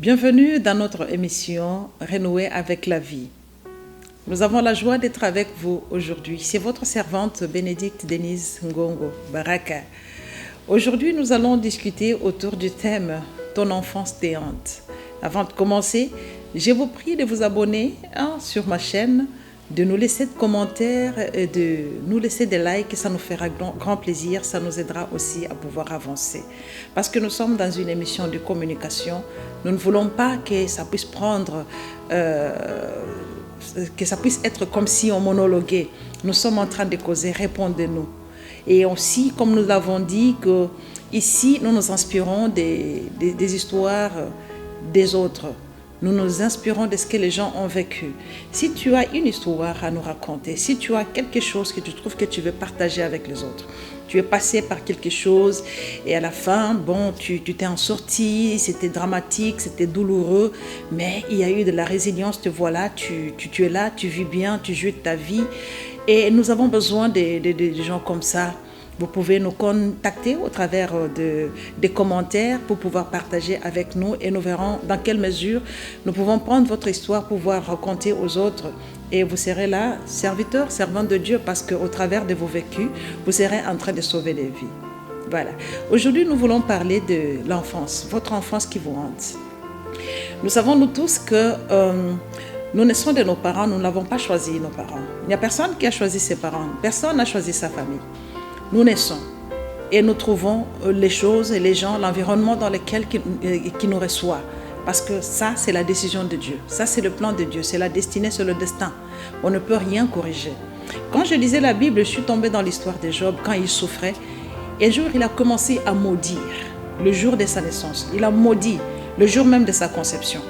Bienvenue dans notre émission Renouer avec la vie. Nous avons la joie d'être avec vous aujourd'hui. C'est votre servante Bénédicte Denise Ngongo Baraka. Aujourd'hui, nous allons discuter autour du thème « Ton enfance te hante ». Avant de commencer, je vous prie de vous abonner sur ma chaîne, de nous laisser des commentaires et de nous laisser des likes. Ça nous fera grand plaisir, ça nous aidera aussi à pouvoir avancer. Parce que nous sommes dans une émission de communication, nous ne voulons pas que ça puisse que ça puisse être comme si on monologuait. Nous sommes en train de causer, répondez-nous. Et aussi, comme nous l'avons dit, que ici, nous nous inspirons des histoires des autres. Nous nous inspirons de ce que les gens ont vécu. Si tu as une histoire à nous raconter, si tu as quelque chose que tu trouves que tu veux partager avec les autres, tu es passé par quelque chose et à la fin, tu t'es en sorti, c'était dramatique, c'était douloureux, mais il y a eu de la résilience, te voilà, tu es là, tu vis bien, tu jouis de ta vie. Et nous avons besoin de gens comme ça. Vous pouvez nous contacter au travers des commentaires pour pouvoir partager avec nous et nous verrons dans quelle mesure nous pouvons prendre votre histoire pour pouvoir raconter aux autres. Et vous serez là, serviteurs, servantes de Dieu, parce qu'au travers de vos vécus, vous serez en train de sauver des vies. Voilà. Aujourd'hui, nous voulons parler de l'enfance, votre enfance qui vous hante. Nous savons, nous tous, que nous naissons de nos parents, nous n'avons pas choisi nos parents. Il n'y a personne qui a choisi ses parents, personne n'a choisi sa famille. Nous naissons et nous trouvons les choses et les gens, l'environnement dans lequel qui nous reçoit. Parce que ça, c'est la décision de Dieu. Ça, c'est le plan de Dieu. C'est la destinée, c'est le destin. On ne peut rien corriger. Quand je lisais la Bible, je suis tombée dans l'histoire de Job quand il souffrait. Et un jour, il a commencé à maudire le jour de sa naissance. Il a maudit le jour même de sa conception.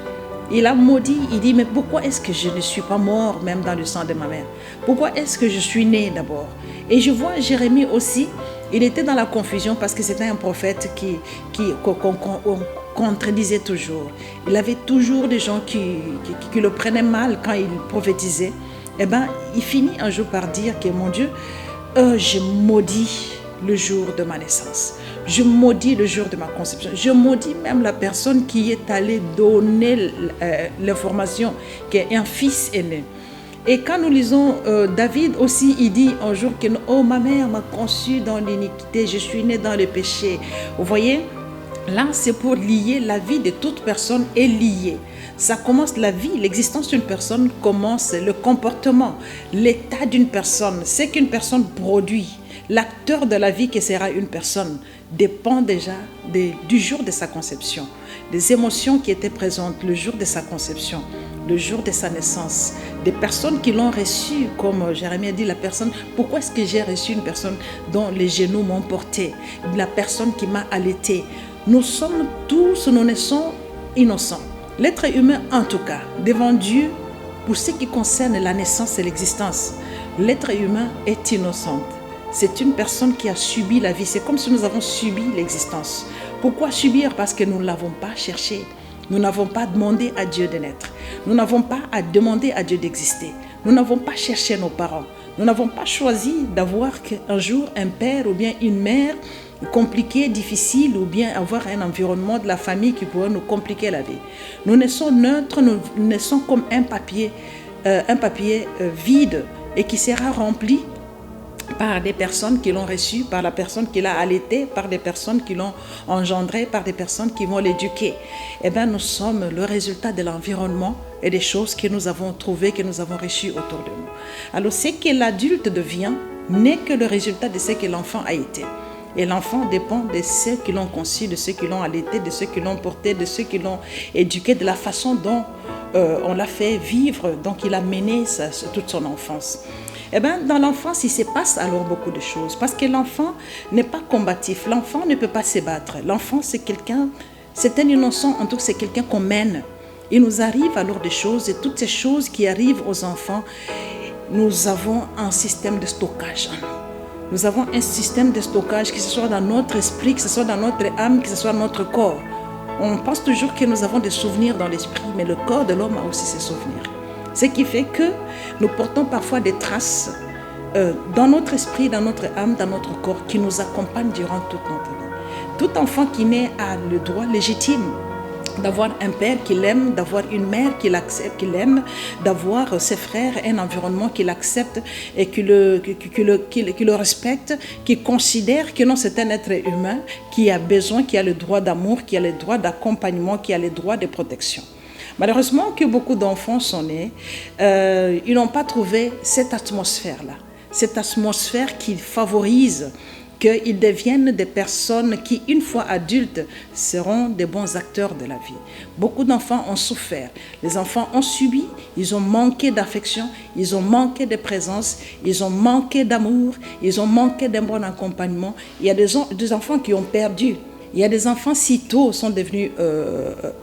Il a maudit, il dit, mais pourquoi est-ce que je ne suis pas mort même dans le sang de ma mère? Pourquoi est-ce que je suis né d'abord? Et je vois Jérémie aussi, il était dans la confusion parce que c'était un prophète qu'on contredisait toujours. Il avait toujours des gens qui le prenaient mal quand il prophétisait. Eh bien, il finit un jour par dire que mon Dieu, je maudis le jour de ma naissance. Je maudis le jour de ma conception. Je maudis même la personne qui est allée donner l'information qu'un fils est né. Et quand nous lisons David aussi, il dit un jour que « Oh, ma mère m'a conçu dans l'iniquité, je suis né dans le péché. » Vous voyez, là, c'est pour lier la vie de toute personne est liée. Ça commence la vie, l'existence d'une personne commence, le comportement, l'état d'une personne, ce qu'une personne produit. L'acteur de la vie que sera une personne dépend déjà du jour de sa conception, des émotions qui étaient présentes le jour de sa conception, le jour de sa naissance, des personnes qui l'ont reçu, comme Jérémie a dit, la personne, pourquoi est-ce que j'ai reçu une personne dont les genoux m'ont porté, la personne qui m'a allaité. Nous sommes tous, nous naissons innocents. L'être humain, en tout cas, devant Dieu, pour ce qui concerne la naissance et l'existence, l'être humain est innocent. C'est une personne qui a subi la vie. C'est comme si nous avons subi l'existence. Pourquoi subir? Parce que nous ne l'avons pas cherché. Nous n'avons pas demandé à Dieu de naître. Nous n'avons pas à demander à Dieu d'exister. Nous n'avons pas cherché nos parents. Nous n'avons pas choisi d'avoir un jour un père ou bien une mère compliquée, difficile, ou bien avoir un environnement de la famille qui pourrait nous compliquer la vie. Nous naissons neutres, nous naissons comme un papier vide et qui sera rempli par des personnes qui l'ont reçu, par la personne qui l'a allaité, par des personnes qui l'ont engendré, par des personnes qui vont l'éduquer. Eh bien, nous sommes le résultat de l'environnement et des choses que nous avons trouvées, que nous avons reçues autour de nous. Alors, ce que l'adulte devient n'est que le résultat de ce que l'enfant a été. Et l'enfant dépend de ceux qui l'ont conçu, de ceux qui l'ont allaité, de ceux qui l'ont porté, de ceux qui l'ont éduqué, de la façon dont on l'a fait vivre, donc il a mené toute son enfance. Eh bien, dans l'enfance, il se passe alors beaucoup de choses. Parce que l'enfant n'est pas combatif. L'enfant ne peut pas se battre. L'enfant, c'est un innocent. En tout cas, c'est quelqu'un qu'on mène. Il nous arrive alors des choses. Et toutes ces choses qui arrivent aux enfants, nous avons un système de stockage en nous. Nous avons un système de stockage, que ce soit dans notre esprit, que ce soit dans notre âme, que ce soit dans notre corps. On pense toujours que nous avons des souvenirs dans l'esprit, mais le corps de l'homme a aussi ses souvenirs. Ce qui fait que nous portons parfois des traces dans notre esprit, dans notre âme, dans notre corps, qui nous accompagnent durant toute notre vie. Tout enfant qui naît a le droit légitime d'avoir un père qui l'aime, d'avoir une mère qui l'accepte, qui l'aime, d'avoir ses frères, un environnement qui l'accepte et qui le respecte, qui considère que non, c'est un être humain qui a besoin, qui a le droit d'amour, qui a le droit d'accompagnement, qui a le droit de protection. Malheureusement, que beaucoup d'enfants sont nés, ils n'ont pas trouvé cette atmosphère-là, cette atmosphère qui favorise qu'ils deviennent des personnes qui, une fois adultes, seront des bons acteurs de la vie. Beaucoup d'enfants ont souffert. Les enfants ont subi, ils ont manqué d'affection, ils ont manqué de présence, ils ont manqué d'amour, ils ont manqué d'un bon accompagnement. Il y a des enfants qui ont perdu. Il y a des enfants, si tôt sont devenus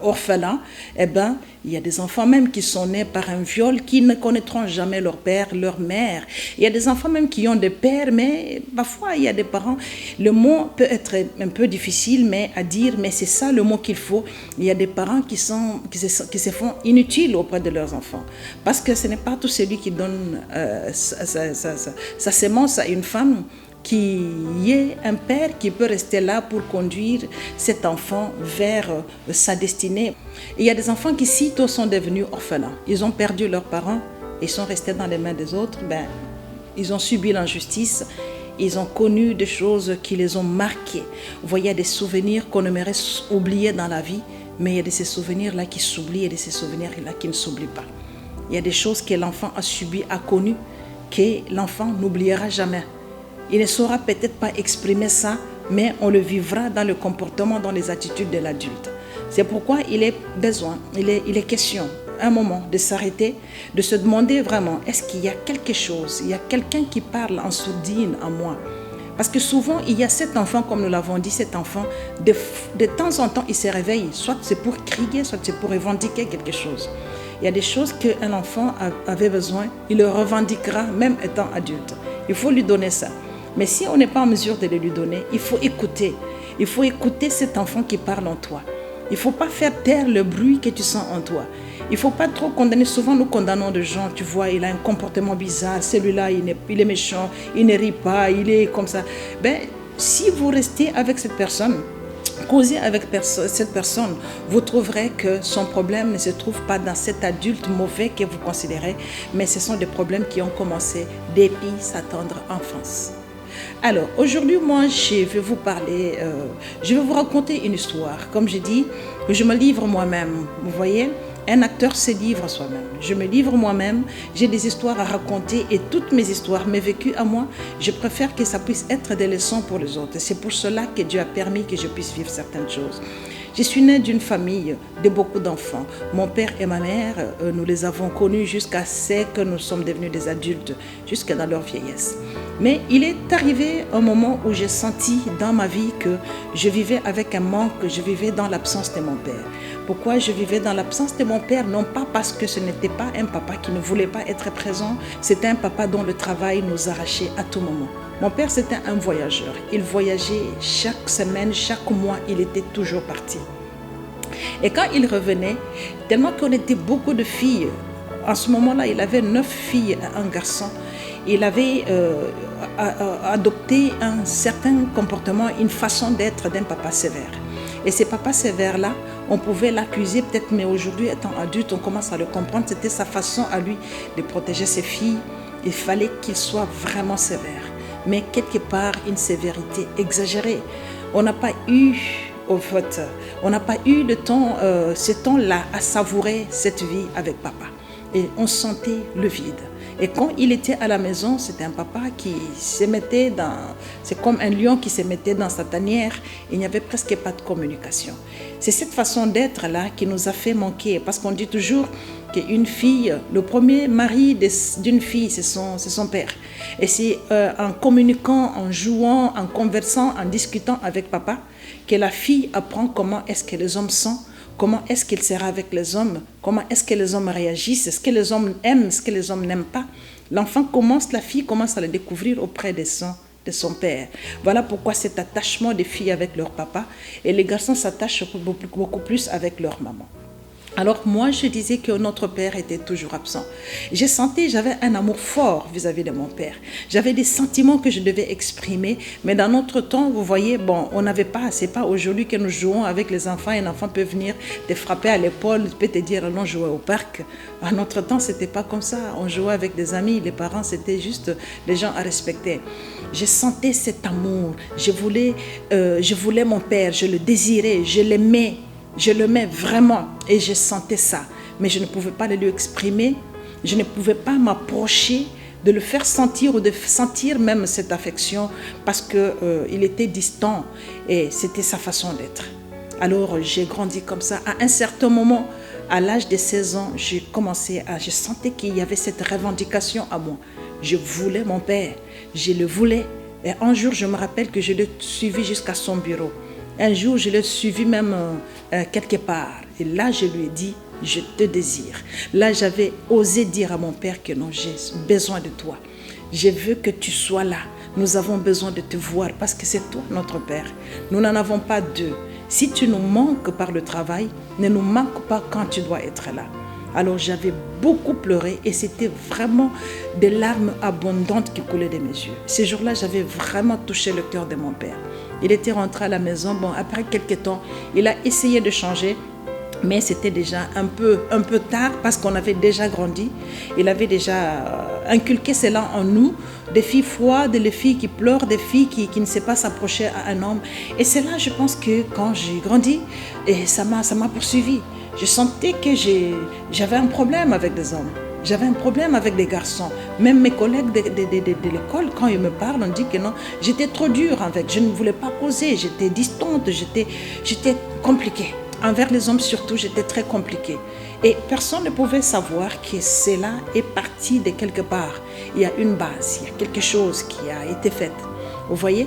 orphelins, eh ben, il y a des enfants même qui sont nés par un viol, qui ne connaîtront jamais leur père, leur mère. Il y a des enfants même qui ont des pères, mais parfois il y a des parents. Le mot peut être un peu difficile à dire, mais c'est ça le mot qu'il faut. Il y a des parents qui se font inutiles auprès de leurs enfants. Parce que ce n'est pas tout celui qui donne sa sémence à une femme qu'il y ait un père qui peut rester là pour conduire cet enfant vers sa destinée. Et il y a des enfants qui, si tôt, sont devenus orphelins. Ils ont perdu leurs parents, ils sont restés dans les mains des autres. Ils ont subi l'injustice, ils ont connu des choses qui les ont marqués. Vous voyez, il y a des souvenirs qu'on aimerait oublier dans la vie, mais il y a de ces souvenirs-là qui s'oublient et de ces souvenirs-là qui ne s'oublient pas. Il y a des choses que l'enfant a subies, a connues, que l'enfant n'oubliera jamais. Il ne saura peut-être pas exprimer ça, mais on le vivra dans le comportement, dans les attitudes de l'adulte. C'est pourquoi il est question, un moment, de s'arrêter, de se demander vraiment, est-ce qu'il y a quelque chose, il y a quelqu'un qui parle en sourdine en moi? Parce que souvent, il y a cet enfant, comme nous l'avons dit, cet enfant, de temps en temps, il se réveille, soit c'est pour crier, soit c'est pour revendiquer quelque chose. Il y a des choses qu'un enfant avait besoin, il le revendiquera même étant adulte. Il faut lui donner ça. Mais si on n'est pas en mesure de le lui donner, il faut écouter. Il faut écouter cet enfant qui parle en toi. Il ne faut pas faire taire le bruit que tu sens en toi. Il ne faut pas trop condamner. Souvent, nous condamnons des gens. Tu vois, il a un comportement bizarre. Celui-là, il est méchant. Il ne rit pas. Il est comme ça. Si vous restez avec cette personne, causez avec cette personne, vous trouverez que son problème ne se trouve pas dans cet adulte mauvais que vous considérez, mais ce sont des problèmes qui ont commencé depuis sa tendre enfance. Alors, aujourd'hui, moi, je vais vous parler, je vais vous raconter une histoire. Comme je dis, je me livre moi-même. Vous voyez, un acteur se livre soi-même. Je me livre moi-même, j'ai des histoires à raconter et toutes mes histoires, mes vécus à moi, je préfère que ça puisse être des leçons pour les autres. C'est pour cela que Dieu a permis que je puisse vivre certaines choses. Je suis née d'une famille de beaucoup d'enfants. Mon père et ma mère, nous les avons connus jusqu'à ce que nous sommes devenus des adultes, jusqu'à dans leur vieillesse. Mais il est arrivé un moment où j'ai senti dans ma vie que je vivais avec un manque, que je vivais dans l'absence de mon père. Pourquoi je vivais dans l'absence de mon père? Non pas parce que ce n'était pas un papa qui ne voulait pas être présent, c'était un papa dont le travail nous arrachait à tout moment. Mon père, c'était un voyageur. Il voyageait chaque semaine, chaque mois, il était toujours parti. Et quand il revenait, tellement qu'on était beaucoup de filles, en ce moment-là, il avait 9 filles et un garçon, il avait adopté un certain comportement, une façon d'être d'un papa sévère. Et ces papas sévères-là, on pouvait l'accuser peut-être, mais aujourd'hui, étant adulte, on commence à le comprendre. C'était sa façon à lui de protéger ses filles. Il fallait qu'il soit vraiment sévère. Mais quelque part, une sévérité exagérée. On n'a pas eu, au fait, on n'a pas eu le temps, ce temps-là à savourer cette vie avec papa. Et on sentait le vide. Et quand il était à la maison, c'était un papa qui se mettait dans... C'est comme un lion qui se mettait dans sa tanière. Il n'y avait presque pas de communication. C'est cette façon d'être-là qui nous a fait manquer. Parce qu'on dit toujours qu'une fille, le premier mari d'une fille, c'est son père. Et c'est en communiquant, en jouant, en conversant, en discutant avec papa, que la fille apprend comment est-ce que les hommes sont, comment est-ce qu'il sera avec les hommes, comment est-ce que les hommes réagissent, est-ce que les hommes aiment, ce que les hommes n'aiment pas. La fille commence à le découvrir auprès de son père. Voilà pourquoi cet attachement des filles avec leur papa et les garçons s'attachent beaucoup plus avec leur maman. Alors moi, je disais que notre père était toujours absent. J'avais un amour fort vis-à-vis de mon père. J'avais des sentiments que je devais exprimer, mais dans notre temps, vous voyez, bon, on n'avait pas, c'est pas aujourd'hui que nous jouons avec les enfants. Un enfant peut venir te frapper à l'épaule, peut te dire allons jouer au parc. À notre temps, c'était pas comme ça. On jouait avec des amis, les parents, c'était juste des gens à respecter. Je sentais cet amour. Je voulais mon père, je le désirais, je l'aimais. Je l'aimais vraiment et je sentais ça. Mais je ne pouvais pas le lui exprimer. Je ne pouvais pas m'approcher de le faire sentir ou de sentir même cette affection parce qu'il était distant et c'était sa façon d'être. Alors j'ai grandi comme ça. À un certain moment, à l'âge de 16 ans, je sentais qu'il y avait cette revendication à moi. Je voulais mon père, je le voulais. Et un jour, je me rappelle que je l'ai suivi jusqu'à son bureau. Un jour, je l'ai suivi même quelque part. Et là, je lui ai dit, je te désire. Là, j'avais osé dire à mon père que non, j'ai besoin de toi. Je veux que tu sois là. Nous avons besoin de te voir parce que c'est toi notre père. Nous n'en avons pas deux. Si tu nous manques par le travail, ne nous manque pas quand tu dois être là. Alors j'avais beaucoup pleuré et c'était vraiment des larmes abondantes qui coulaient de mes yeux. Ces jours-là, j'avais vraiment touché le cœur de mon père. Il était rentré à la maison. Bon, après quelques temps, il a essayé de changer, mais c'était déjà un peu tard parce qu'on avait déjà grandi. Il avait déjà inculqué cela en nous, des filles froides, des filles qui pleurent, des filles qui ne savent pas s'approcher à un homme. Et c'est là, je pense que quand j'ai grandi, et ça m'a poursuivi. Je sentais que j'avais un problème avec des hommes. J'avais un problème avec les garçons. Même mes collègues de l'école, quand ils me parlent, on dit que non, j'étais trop dure avec. Je ne voulais pas causer, j'étais distante, j'étais compliquée. Envers les hommes surtout, j'étais très compliquée. Et personne ne pouvait savoir que cela est parti de quelque part. Il y a une base, il y a quelque chose qui a été fait. Vous voyez?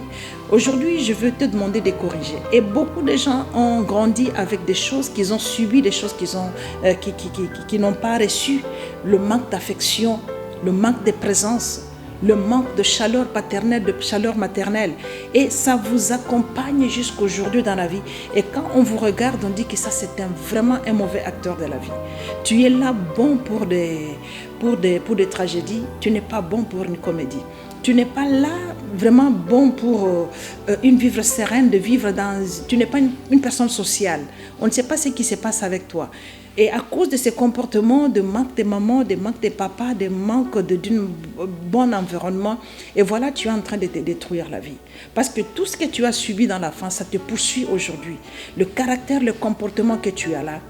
Aujourd'hui, je veux te demander de corriger. Et beaucoup de gens ont grandi avec des choses qu'ils ont subies, des choses qu'ils n'ont pas reçues. Le manque d'affection, le manque de présence, le manque de chaleur paternelle, de chaleur maternelle. Et ça vous accompagne jusqu'aujourd'hui dans la vie. Et quand on vous regarde, on dit que ça, c'est vraiment un mauvais acteur de la vie. Tu es là bon pour des tragédies, tu n'es pas bon pour une comédie. Tu n'es pas là vraiment bon pour une vivre sereine, de vivre dans... Tu n'es pas une personne sociale. On ne sait pas ce qui se passe avec toi. Et à cause de ces comportements, de manque de maman, de manque de papa, de manque d'un bon environnement, et voilà, tu es en train de te détruire la vie. Parce que tout ce que tu as subi dans l'enfance, ça te poursuit aujourd'hui. Le caractère, le comportement que tu as là,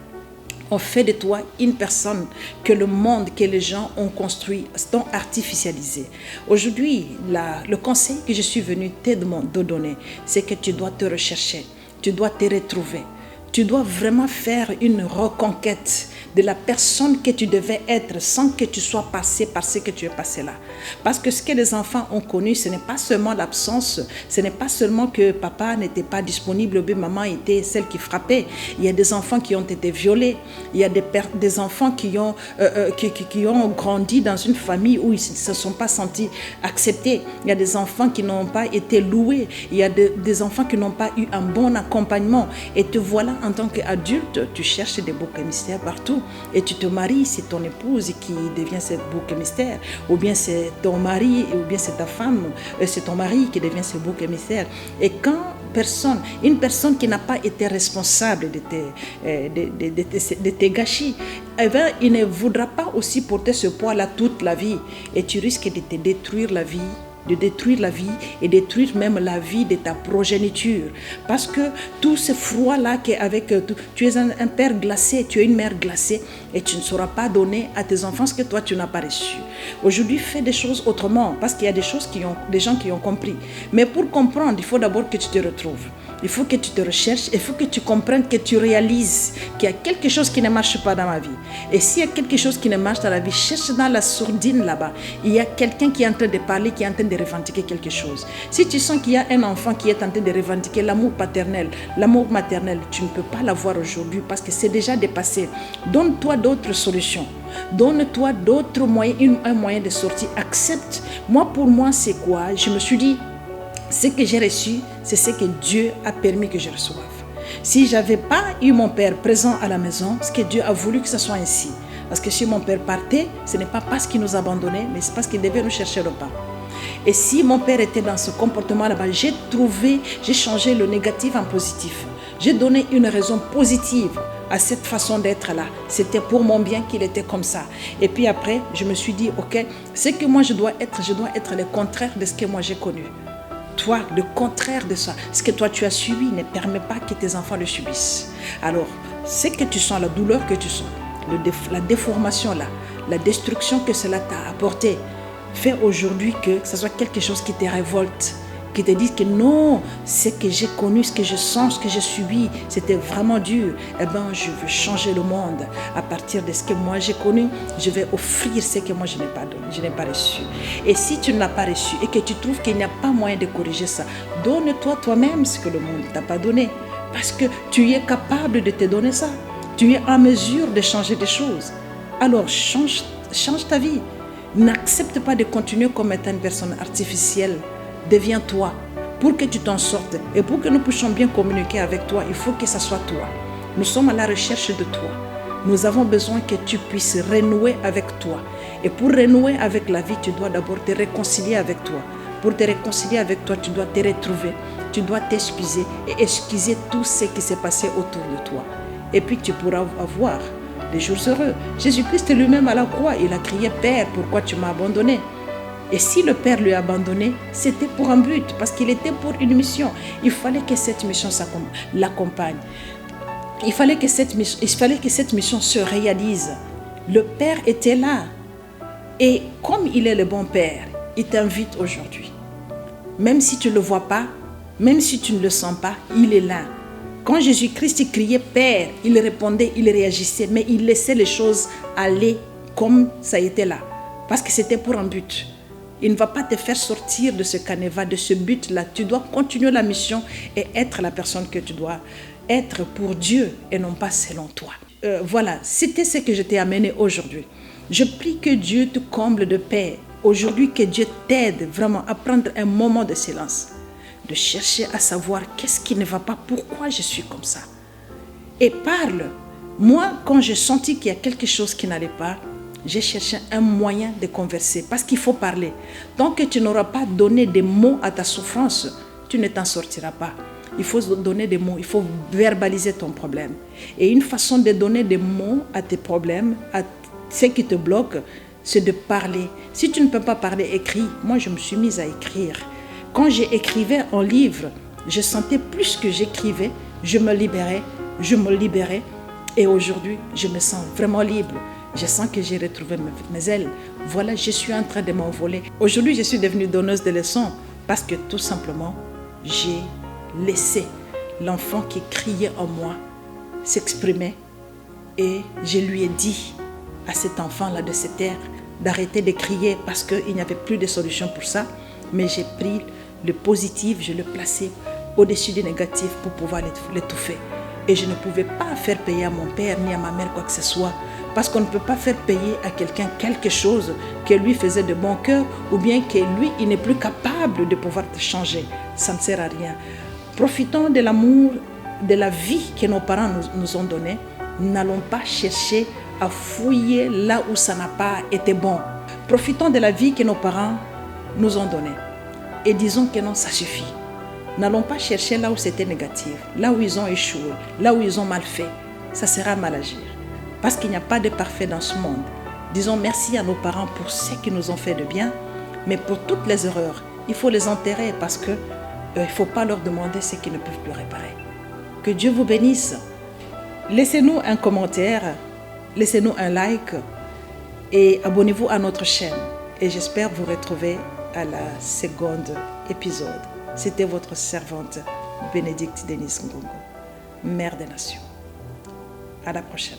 on fait de toi une personne que le monde, que les gens ont construit, ont artificialisé. Aujourd'hui, le conseil que je suis venue te donner, c'est que tu dois te rechercher, tu dois te retrouver. Tu dois vraiment faire une reconquête de la personne que tu devais être sans que tu sois passé par ce que tu es passé là. Parce que ce que les enfants ont connu, ce n'est pas seulement l'absence, ce n'est pas seulement que papa n'était pas disponible ou bien maman était celle qui frappait. Il y a des enfants qui ont été violés, il y a des enfants qui ont grandi dans une famille où ils ne se sont pas sentis acceptés. Il y a des enfants qui n'ont pas été loués, il y a des enfants qui n'ont pas eu un bon accompagnement. Et te voilà en tant qu'adulte, tu cherches des boucs émissaires partout. Et tu te maries, c'est ton épouse qui devient ce bouc émissaire, ou bien c'est ton mari, ou bien c'est ta femme, c'est ton mari qui devient ce bouc émissaire. Et quand une personne qui n'a pas été responsable de tes gâchis, eh bien, il ne voudra pas aussi porter ce poids-là toute la vie. Et tu risques de te détruire la vie, et détruire même la vie de ta progéniture. Parce que tout ce froid-là tu es un père glacé, tu es une mère glacée et tu ne sauras pas donner à tes enfants ce que toi tu n'as pas reçu. Aujourd'hui, fais des choses autrement parce qu'il y a des gens qui ont compris. Mais pour comprendre, il faut d'abord que tu te retrouves. Il faut que tu te recherches, il faut que tu comprennes, que tu réalises qu'il y a quelque chose qui ne marche pas dans ma vie. Et s'il y a quelque chose qui ne marche dans la vie, cherche dans la sourdine là-bas. Il y a quelqu'un qui est en train de parler, qui est en train de revendiquer quelque chose. Si tu sens qu'il y a un enfant qui est en train de revendiquer l'amour paternel, l'amour maternel, tu ne peux pas l'avoir aujourd'hui parce que c'est déjà dépassé. Donne-toi d'autres solutions. Donne-toi d'autres moyens, un moyen de sortie. Accepte. Pour moi, c'est quoi? Je me suis dit, ce que j'ai reçu, c'est ce que Dieu a permis que je reçoive. Si je n'avais pas eu mon père présent à la maison, c'est que Dieu a voulu que ce soit ainsi. Parce que si mon père partait, ce n'est pas parce qu'il nous abandonnait, mais c'est parce qu'il devait nous chercher le pain. Et si mon père était dans ce comportement là-bas, j'ai changé le négatif en positif. J'ai donné une raison positive à cette façon d'être là. C'était pour mon bien qu'il était comme ça. Et puis après, je me suis dit, ok, ce que moi je dois être le contraire de ce que moi j'ai connu. Toi, le contraire de ça. Ce que toi tu as subi ne permet pas que tes enfants le subissent. Alors, ce que tu sens, la douleur que tu sens, la déformation là, la destruction que cela t'a apporté, fait aujourd'hui que ce soit quelque chose qui te révolte, qui te dise que non, ce que j'ai connu, ce que je sens, ce que j'ai subi, c'était vraiment dur. Eh bien, je veux changer le monde. À partir de ce que moi j'ai connu, je vais offrir ce que moi je n'ai pas donné, je n'ai pas reçu. Et si tu ne l'as pas reçu et que tu trouves qu'il n'y a pas moyen de corriger ça, donne-toi toi-même ce que le monde ne t'a pas donné. Parce que tu es capable de te donner ça. Tu es en mesure de changer des choses. Alors, change ta vie. N'accepte pas de continuer comme étant une personne artificielle. Deviens toi. Pour que tu t'en sortes et pour que nous puissions bien communiquer avec toi, il faut que ce soit toi. Nous sommes à la recherche de toi. Nous avons besoin que tu puisses renouer avec toi. Et pour renouer avec la vie, tu dois d'abord te réconcilier avec toi. Pour te réconcilier avec toi, tu dois te retrouver. Tu dois t'excuser et excuser tout ce qui s'est passé autour de toi. Et puis tu pourras avoir des jours heureux. Jésus-Christ lui-même à la croix, il a crié « Père, pourquoi tu m'as abandonné ?» Et si le Père lui a abandonné, c'était pour un but, parce qu'il était pour une mission. Il fallait que cette mission l'accompagne. Il fallait que cette mission se réalise. Le Père était là. Et comme il est le bon Père, il t'invite aujourd'hui. Même si tu ne le vois pas, même si tu ne le sens pas, il est là. Quand Jésus-Christ criait « Père », il répondait, il réagissait, mais il laissait les choses aller comme ça était là. Parce que c'était pour un but. Il ne va pas te faire sortir de ce canevas, de ce but-là. Tu dois continuer la mission et être la personne que tu dois être pour Dieu et non pas selon toi. Voilà, c'était ce que je t'ai amené aujourd'hui. Je prie que Dieu te comble de paix. Aujourd'hui, que Dieu t'aide vraiment à prendre un moment de silence, de chercher à savoir qu'est-ce qui ne va pas, pourquoi je suis comme ça. Et parle. Moi, quand j'ai senti qu'il y a quelque chose qui n'allait pas, j'ai cherché un moyen de converser, parce qu'il faut parler. Tant que tu n'auras pas donné des mots à ta souffrance, tu ne t'en sortiras pas. Il faut donner des mots, il faut verbaliser ton problème. Et une façon de donner des mots à tes problèmes, à ce qui te bloque, c'est de parler. Si tu ne peux pas parler, écris. Moi, je me suis mise à écrire. Quand j'écrivais en livre, je sentais plus que j'écrivais, je me libérais. Et aujourd'hui, je me sens vraiment libre. Je sens que j'ai retrouvé mes ailes. Voilà, je suis en train de m'envoler. Aujourd'hui, je suis devenue donneuse de leçons parce que tout simplement, j'ai laissé l'enfant qui criait en moi s'exprimer et je lui ai dit à cet enfant-là de cette terre d'arrêter de crier parce qu'il n'y avait plus de solution pour ça. Mais j'ai pris le positif, je le plaçais au-dessus du négatif pour pouvoir l'étouffer. Et je ne pouvais pas faire payer à mon père ni à ma mère quoi que ce soit. Parce qu'on ne peut pas faire payer à quelqu'un quelque chose que lui faisait de bon cœur ou bien que lui, il n'est plus capable de pouvoir te changer. Ça ne sert à rien. Profitons de l'amour, de la vie que nos parents nous ont donnée. N'allons pas chercher à fouiller là où ça n'a pas été bon. Profitons de la vie que nos parents nous ont donnée. Et disons que non, ça suffit. N'allons pas chercher là où c'était négatif, là où ils ont échoué, là où ils ont mal fait. Ça sera mal agir. Parce qu'il n'y a pas de parfait dans ce monde. Disons merci à nos parents pour ce qu'ils nous ont fait de bien, mais pour toutes les erreurs, il faut les enterrer parce qu'il ne faut pas leur demander ce qu'ils ne peuvent plus réparer. Que Dieu vous bénisse. Laissez-nous un commentaire, laissez-nous un like et abonnez-vous à notre chaîne. Et j'espère vous retrouver à la seconde épisode. C'était votre servante Bénédicte Denise Ngongo, mère des nations. À la prochaine.